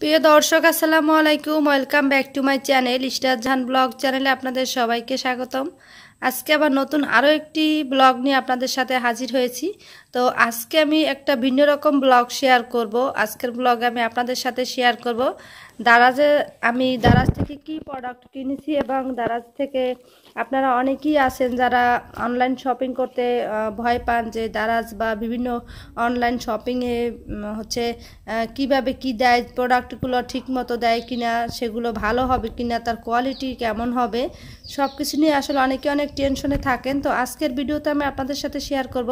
প্রিয় দর্শক আসসালামু আলাইকুম, welcome back to my channel star Jahan blog চ্যানেলে আপনাদের সবাইকে স্বাগতম। আজকে আবার নতুন আরও একটি ব্লগ নিয়ে আপনাদের সাথে হাজির হয়েছি। তো আজকে আমি একটা ভিন্ন রকম ব্লগ শেয়ার করব। আজকের ব্লগে আমি আপনাদের সাথে শেয়ার করব আমি দারাজ থেকে কি প্রোডাক্ট কিনেছি এবং দারাজ থেকে আপনারা অনেকেই আছেন যারা অনলাইন শপিং করতে ভয় পান যে দারাজ বা বিভিন্ন অনলাইন শপিংয়ে হচ্ছে কিভাবে কি দেয়, প্রোডাক্টগুলো ঠিক মতো দেয় কিনা, সেগুলো ভালো হবে কিনা, তার কোয়ালিটি কেমন হবে, সব কিছু নিয়ে আসলে অনেকে অনেক টেনশনে থাকেন। তো আজকের ভিডিওতে আমি আপনাদের সাথে শেয়ার করব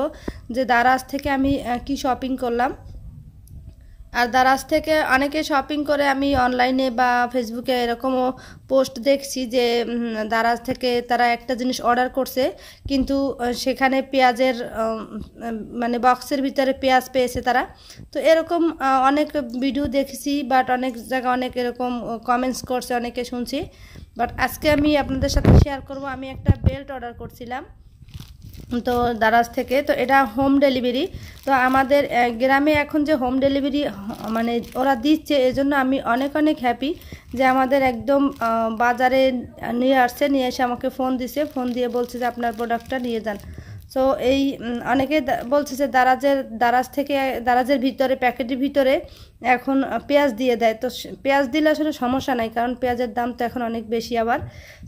যে দারাজ থেকে আমি কি শপিং করলাম। আর দারাজ থেকে অনেকে শপিং করে আমি অনলাইনে বা ফেসবুকে এরকমও পোস্ট দেখছি যে দারাজ থেকে তারা একটা জিনিস অর্ডার করছে কিন্তু সেখানে পেঁয়াজের মানে বক্সের ভিতরে পেঁয়াজ পেয়েছে তারা। তো এরকম অনেক ভিডিও দেখেছি, বাট অনেক জায়গায় অনেক এরকম কমেন্টস করছে, অনেকে শুনছি। বাট আজকে আমি আপনাদের সাথে শেয়ার করব, আমি একটা বেল্ট অর্ডার করছিলাম তো দারাজ থেকে। তো এটা হোম ডেলিভারি। তো আমাদের গ্রামে এখন যে হোম ডেলিভারি মানে ওরা দিচ্ছে, এজন্য আমি অনেক অনেক হ্যাপি যে আমাদের একদম বাজারে নিয়ে আসছে, নিয়ে এসে আমাকে ফোন দিছে, ফোন দিয়ে বলছে যে আপনার প্রোডাক্টটা নিয়ে যান। সো এই অনেকে বলছে যে দারাজের ভিতরে প্যাকেটের ভিতরে এখন পেঁয়াজ দিয়ে দেয়। তো পেঁয়াজ দিলে আসলে সমস্যা নাই, কারণ পেঁয়াজের দাম তো এখন অনেক বেশি আবার।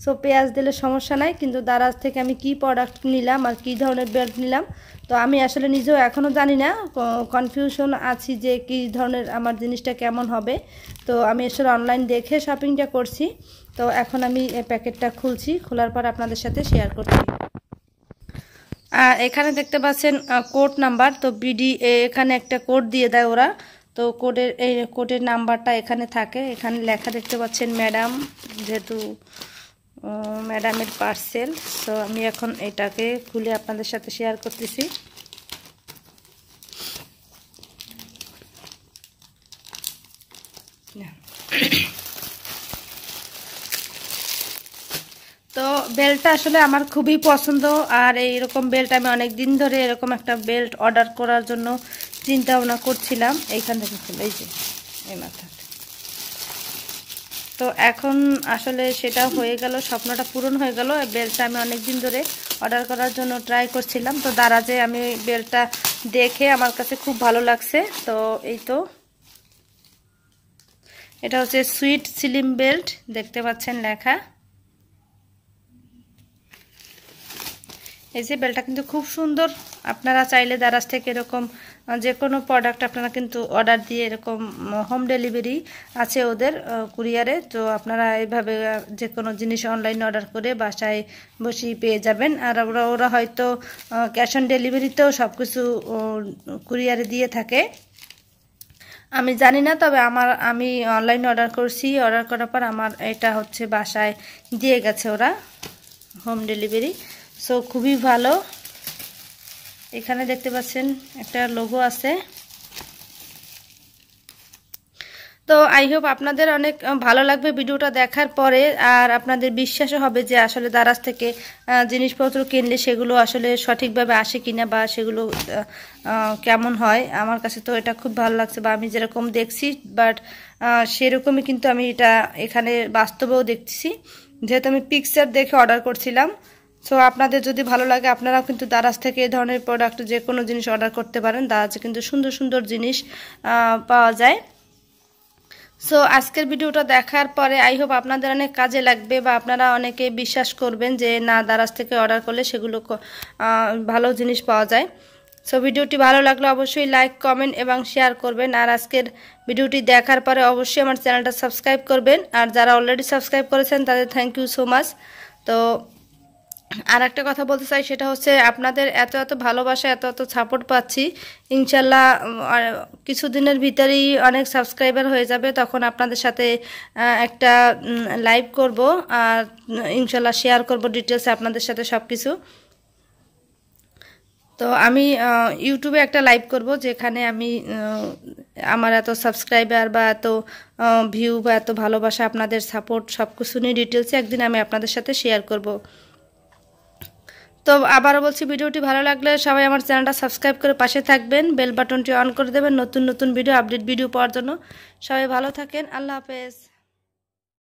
সো পেঁয়াজ দিলে সমস্যা নাই, কিন্তু দারাজ থেকে আমি কি প্রোডাক্ট নিলাম আর কী ধরনের বেল্ট নিলাম তো আমি আসলে নিজেও এখনও জানি না, কনফিউশন আছি যে কী ধরনের আমার জিনিসটা কেমন হবে। তো আমি আসলে অনলাইন দেখে শপিংটা করছি। তো এখন আমি প্যাকেটটা খুলছি, খোলার পর আপনাদের সাথে শেয়ার করছি। এখানে দেখতে পাচ্ছেন কোড নাম্বার। তো বিডি এখানে একটা কোড দিয়ে দেয় ওরা। তো কোডের নাম্বারটা এখানে থাকে, এখানে লেখা দেখতে পাচ্ছেন ম্যাডাম, যেহেতু ম্যাডামের পার্সেল। তো আমি এখন এটাকে খুলে আপনাদের সাথে শেয়ার করতেছি। তো বেল্টটা আসলে আমার খুবই পছন্দ, আর এইরকম বেল্ট আমি অনেক দিন ধরে এরকম একটা বেল্ট অর্ডার করার জন্য চিন্তা ভাবনা করছিলাম। এইখান থেকে এই যে এই মাথা। তো এখন আসলে সেটা হয়ে গেল, স্বপ্নটা পূরণ হয়ে গেল। বেল্টটা আমি অনেক দিন ধরে অর্ডার করার জন্য ট্রাই করছিলাম। তো দারাজে আমি বেল্টটা দেখে আমার কাছে খুব ভালো লাগছে। তো এই তো এটা হচ্ছে সুইট স্লিম বেল্ট, দেখতে পাচ্ছেন লেখা। এই যে বেল্টটা কিন্তু খুব সুন্দর। আপনারা চাইলে দারাজ থেকে এরকম যে কোনো প্রোডাক্ট আপনারা কিন্তু অর্ডার দিয়ে, এরকম হোম ডেলিভারি আছে ওদের কুরিয়ারে। তো আপনারা এইভাবে যে কোনো জিনিস অনলাইনে অর্ডার করে বাসায় বসেই পেয়ে যাবেন। আর ওরা হয়তো ক্যাশ অন ডেলিভারিতেও সব কিছু কুরিয়ারে দিয়ে থাকে, আমি জানি না। তবে আমি অনলাইনে অর্ডার করছি, অর্ডার করার পর আমার এটা হচ্ছে বাসায় দিয়ে গেছে ওরা, হোম ডেলিভারি। সো খুবই ভালো। এখানে দেখতে পাচ্ছেন একটা লোগো আছে। তো আই হোপ আপনাদের অনেক ভালো লাগবে ভিডিওটা দেখার পরে, আর আপনাদের বিশ্বাসও হবে যে আসলে দারাজ থেকে জিনিসপত্র কিনলে সেগুলো আসলে সঠিকভাবে আসে কিনা বা সেগুলো কেমন হয়। আমার কাছে তো এটা খুব ভালো লাগছে, বা আমি যেরকম দেখছি বাট সেরকমই কিন্তু আমি এটা এখানে বাস্তবেও দেখছি, যেহেতু আমি পিকচার দেখে অর্ডার করছিলাম। সো আপনাদের যদি ভালো লাগে আপনারাও কিন্তু দারাজ থেকে এই ধরনের প্রোডাক্ট যে কোনো জিনিস অর্ডার করতে পারেন। দারাজে কিন্তু সুন্দর সুন্দর জিনিস পাওয়া যায়। সো আজকের ভিডিওটা দেখার পরে আই হোপ আপনাদের অনেক কাজে লাগবে, বা আপনারা অনেকে বিশ্বাস করবেন যে না, দারাজ থেকে অর্ডার করলে সেগুলো ভালো জিনিস পাওয়া যায়। সো ভিডিওটি ভালো লাগলে অবশ্যই লাইক, কমেন্ট এবং শেয়ার করবেন। আর আজকের ভিডিওটি দেখার পরে অবশ্যই আমার চ্যানেলটা সাবস্ক্রাইব করবেন, আর যারা অলরেডি সাবস্ক্রাইব করেছেন তাদের থ্যাংক ইউ সো মাচ। তো আর একটা কথা বলতে চাই, সেটা হচ্ছে আপনাদের এত এত ভালোবাসা, এত এত সাপোর্ট পাচ্ছি। ইনশাল্লাহ কিছুদিনের ভিতরেই অনেক সাবস্ক্রাইবার হয়ে যাবে, তখন আপনাদের সাথে একটা লাইভ করব, আর ইনশাল্লাহ শেয়ার করব ডিটেলসে আপনাদের সাথে সব কিছু। তো আমি ইউটিউবে একটা লাইভ করব, যেখানে আমি আমার এত সাবস্ক্রাইবার বা এত ভিউ বা এত ভালোবাসা, আপনাদের সাপোর্ট সব কিছু নিয়ে ডিটেলসে একদিন আমি আপনাদের সাথে শেয়ার করব। তো আবারও বলছি, ভিডিওটি ভালো লাগলে সবাই আমার চ্যানেলটা সাবস্ক্রাইব করে পাশে থাকবেন, বেল বাটনটি অন করে দেবেন নতুন নতুন ভিডিও আপডেট ভিডিও পাওয়ার জন্য। সবাই ভালো থাকেন, আল্লাহ হাফেজ।